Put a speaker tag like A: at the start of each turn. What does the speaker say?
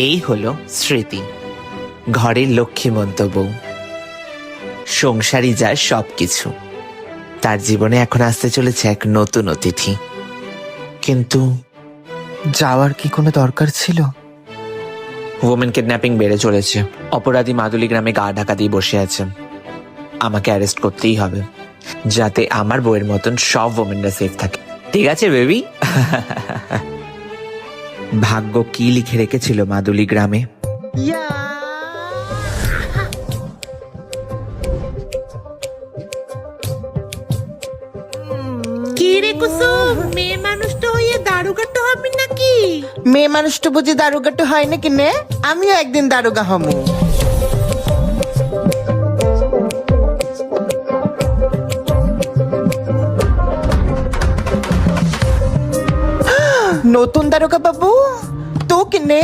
A: এই হলো স্মৃতি, ঘরের লক্ষ্মীমন্ত বউ, সংসারী যা সবকিছু। তার জীবনে এখন আসতে চলেছে এক নতুন অতিথি। কিন্তু
B: যাওয়ার কি কোনো দরকার ছিল?
A: ওমেন কিডন্যাপিং বেড়ে চলেছে। অপরাধী মাদুলি গ্রামে গা ঢাকা দিয়ে বসে আছে। আমাকে অ্যারেস্ট করতেই হবে, যাতে আমার বউয়ের মতন সব ওমেনরা সেফ থাকে। ঠিক আছে বেবি? ভাগ্য কি লিখে রেখেছিল মাদুলি গ্রামে।
C: কি রে কুসুম, মেয়ে মানুষটা হয়ে দারুগাটা হবি নাকি?
D: মেয়ে মানুষটা বুঝি দারোগাটা হয় নাকি নে? আমিও একদিন দারোগা হমু। নতুন দারোগা বাবু তো কিনে